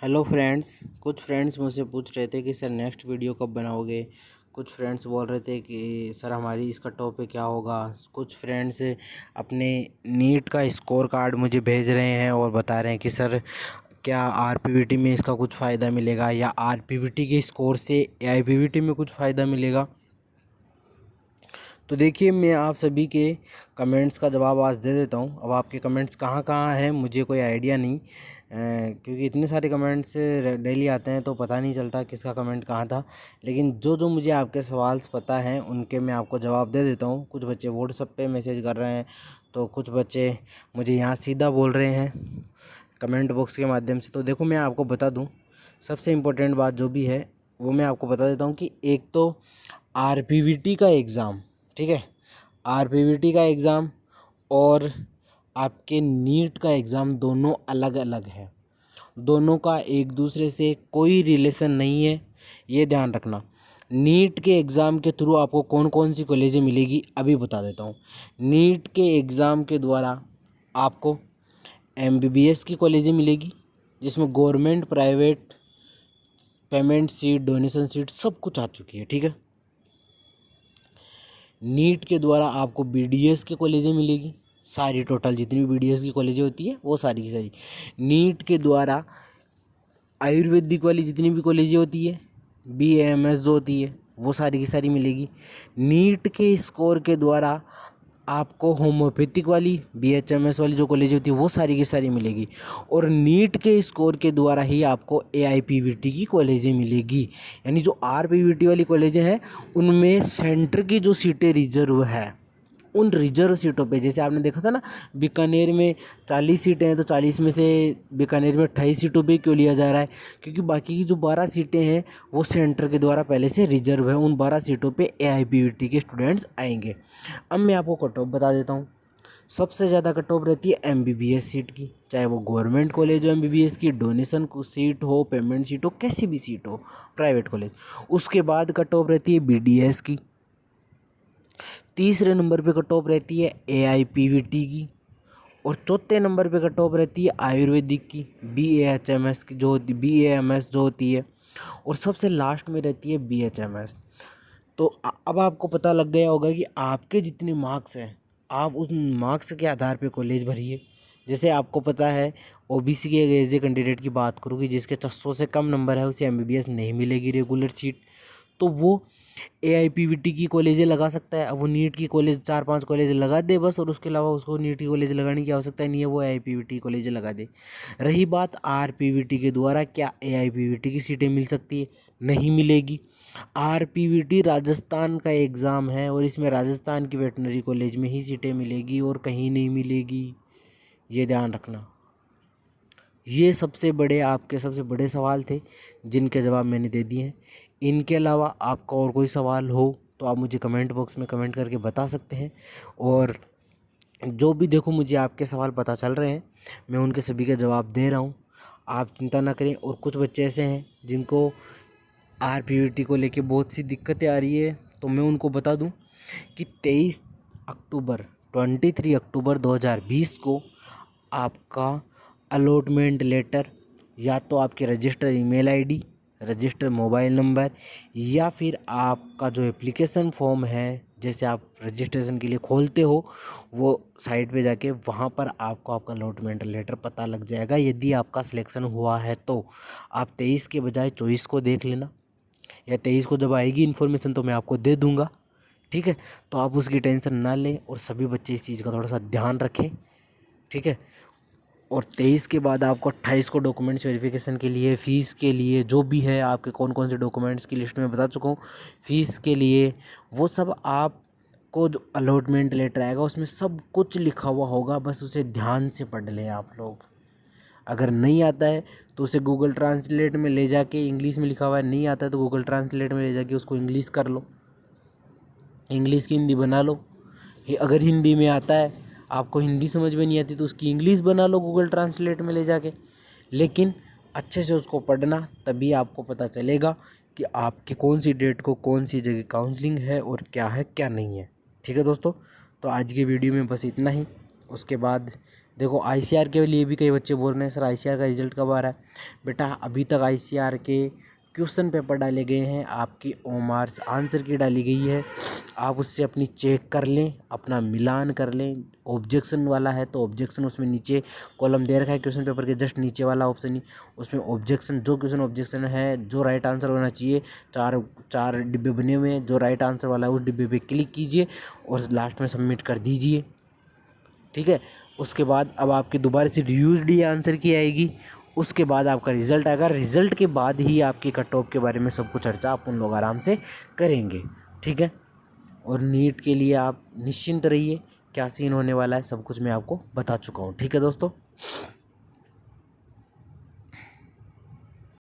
Hello friends. कुछ friends मुझसे पूछ रहे थे कि सर नेक्स्ट वीडियो कब बनाओगे। कुछ फ्रेंड्स बोल रहे थे कि सर हमारी इसका टॉपिक क्या होगा। कुछ फ्रेंड्स अपने नीट का स्कोर कार्ड मुझे भेज रहे हैं और बता रहे हैं कि सर क्या आरपीवीटी में इसका कुछ फ़ायदा मिलेगा या आरपीवीटी के स्कोर से एआईपीवीटी में कुछ फ़ायदा मिलेगा। तो देखिए, मैं आप सभी के कमेंट्स का जवाब आज दे देता हूँ। अब आपके कमेंट्स कहाँ कहाँ हैं मुझे कोई आइडिया नहीं, क्योंकि इतने सारे कमेंट्स डेली आते हैं तो पता नहीं चलता किसका कमेंट कहाँ था। लेकिन जो जो मुझे आपके सवाल पता हैं उनके मैं आपको जवाब दे देता हूँ। कुछ बच्चे व्हाट्सएप पे मैसेज कर रहे हैं, तो कुछ बच्चे मुझे यहाँ सीधा बोल रहे हैं कमेंट बॉक्स के माध्यम से। तो देखो, मैं आपको बता दूँ, सबसे इम्पोर्टेंट बात जो भी है वो मैं आपको बता देता हूँ कि एक तो आरपीवीटी का एग्ज़ाम, ठीक है, आरपीवीटी का एग्ज़ाम और आपके नीट का एग्ज़ाम दोनों अलग अलग है। दोनों का एक दूसरे से कोई रिलेशन नहीं है, ये ध्यान रखना। नीट के एग्ज़ाम के थ्रू आपको कौन कौन सी कॉलेजें मिलेगी अभी बता देता हूँ। नीट के एग्ज़ाम के द्वारा आपको एमबीबीएस की कॉलेजें मिलेगी, जिसमें government private payment seat donation seat सब कुछ आ चुकी है, ठीक है। नीट के द्वारा आपको बीडीएस की कॉलेजें मिलेगी, सारी टोटल जितनी भी बीडीएस की कॉलेजें होती है वो सारी की सारी। नीट के द्वारा आयुर्वेदिक वाली जितनी भी कॉलेजें होती है, बीएएमएस जो होती है, वो सारी की सारी मिलेगी। नीट के स्कोर के द्वारा आपको होम्योपैथिक वाली बीएचएमएस वाली जो कॉलेज होती है वो सारी की सारी मिलेगी। और नीट के स्कोर के द्वारा ही आपको एआईपीवीटी की कॉलेजें मिलेगी। यानी जो आरपीवीटी वाली कॉलेजें हैं उनमें सेंटर की जो सीटें रिजर्व है, उन रिजर्व सीटों पे, जैसे आपने देखा था ना, बीकानेर में 40 सीटें हैं तो 40 में से बीकानेर में 28 सीटों पे क्यों लिया जा रहा है, क्योंकि बाकी की जो 12 सीटें हैं वो सेंटर के द्वारा पहले से रिजर्व है। उन 12 सीटों पे एआईपीवीटी के स्टूडेंट्स आएंगे। अब मैं आपको कट ऑफ बता देता हूँ। सबसे ज़्यादा कट ऑफ रहती है एमबीबीएस सीट की, चाहे वो गवर्नमेंट कॉलेज हो, एमबीबीएस की डोनेशन सीट हो, पेमेंट सीट हो, कैसी भी सीट हो, प्राइवेट कॉलेज। उसके बाद कट ऑफ रहती है बीडीएस की। तीसरे नंबर पे कट ऑफ रहती है एआईपीवीटी की। और चौथे नंबर पे कट ऑफ रहती है आयुर्वेदिक की, बीएएचएमएस की जो होती, बीएएमएस जो होती है। और सबसे लास्ट में रहती है बीएचएमएस। तो अब आपको पता लग गया होगा कि आपके जितने मार्क्स हैं आप उस मार्क्स के आधार पे कॉलेज भरिए। जैसे आपको पता है, ओबीसी के एज ए कैंडिडेट की बात करूँ कि जिसके 600 से कम नंबर है उसे एमबीबीएस नहीं मिलेगी रेगुलर सीट, तो वो एआईपीवीटी की कॉलेजें लगा सकता है। अब वो नीट की कॉलेज 4-5 कॉलेज लगा दे बस, और उसके अलावा उसको नीट की कॉलेज लगाने की आवश्यकता नहीं है, वो एआईपीवीटी कॉलेज लगा दे। रही बात आरपीवीटी के द्वारा क्या एआईपीवीटी की सीटें मिल सकती है, नहीं मिलेगी। आरपीवीटी राजस्थान का एग्ज़ाम है और इसमें राजस्थान की वेटनरी कॉलेज में ही सीटें मिलेगी और कहीं नहीं मिलेगी, ये ध्यान रखना। ये सबसे बड़े सवाल थे जिनके जवाब मैंने दे दिए हैं। इनके अलावा आपका और कोई सवाल हो तो आप मुझे कमेंट बॉक्स में कमेंट करके बता सकते हैं। और जो भी देखो मुझे आपके सवाल पता चल रहे हैं, मैं उनके सभी का जवाब दे रहा हूँ, आप चिंता ना करें। और कुछ बच्चे ऐसे हैं जिनको आरपीवीटी को लेके बहुत सी दिक्कतें आ रही है, तो मैं उनको बता दूं कि 23 अक्टूबर 2020 को आपका अलॉटमेंट लेटर या तो आपके register email ID, register mobile number, या फिर आपका जो एप्लीकेशन फॉर्म है, जैसे आप रजिस्ट्रेशन के लिए खोलते हो, वो साइट पे जाके वहाँ पर आपको आपका अलॉटमेंट लेटर पता लग जाएगा। यदि आपका सिलेक्शन हुआ है तो आप 23 के बजाय 24 को देख लेना, या 23 को जब आएगी इन्फॉर्मेशन तो मैं आपको दे दूंगा, ठीक है। तो आप उसकी टेंशन ना लें और सभी बच्चे इस चीज़ का थोड़ा सा ध्यान रखें, ठीक है। और 23 के बाद आपको 28 को डॉक्यूमेंट्स वेरिफिकेशन के लिए, फ़ीस के लिए, जो भी है आपके कौन कौन से डॉक्यूमेंट्स की लिस्ट में बता चुका हूँ, फ़ीस के लिए वो सब आपको जो अलॉटमेंट लेटर आएगा उसमें सब कुछ लिखा हुआ होगा, बस उसे ध्यान से पढ़ लें आप लोग। अगर नहीं आता है तो उसे गूगल ट्रांसलेट में ले जाके, इंग्लिश में लिखा हुआ है, नहीं आता है तो गूगल ट्रांसलेट में ले जाके उसको इंग्लिश कर लो, इंग्लिश की हिंदी बना लो। अगर हिंदी में आता है, आपको हिंदी समझ में नहीं आती तो उसकी इंग्लिश बना लो गूगल ट्रांसलेट में ले जाके। लेकिन अच्छे से उसको पढ़ना, तभी आपको पता चलेगा कि आपकी कौन सी डेट को कौन सी जगह काउंसलिंग है और क्या है क्या नहीं है, ठीक है दोस्तों। तो आज की वीडियो में बस इतना ही। उसके बाद देखो आईसीआर के लिए भी कई बच्चे बोल रहे हैं सर आईसीआर का रिजल्ट कब आ रहा है। बेटा अभी तक आईसीआर के क्वेश्चन पेपर डाले गए हैं, आपकी ओमार्स आंसर की डाली गई है, आप उससे अपनी चेक कर लें, अपना मिलान कर लें। ऑब्जेक्शन वाला है तो ऑब्जेक्शन उसमें नीचे कॉलम दे रखा है क्वेश्चन पेपर के जस्ट नीचे वाला ऑप्शन ही, उसमें ऑब्जेक्शन जो क्वेश्चन ऑब्जेक्शन है जो राइट आंसर होना चाहिए, चार चार डिब्बे बने हुए हैं, जो राइट आंसर वाला है उस डिब्बे पे क्लिक कीजिए और लास्ट में सबमिट कर दीजिए। ठीक है, उसके बाद अब आपकी दोबारा से रीयूज्ड ये आंसर की आएगी, उसके बाद आपका रिजल्ट आएगा, रिजल्ट के बाद ही आपकी कट ऑफ के बारे में सब कुछ चर्चा अपन लोग आराम से करेंगे। ठीक है, और नीट के लिए आप निश्चिंत रहिए, क्या सीन होने वाला है सब कुछ मैं आपको बता चुका हूँ। ठीक है दोस्तों।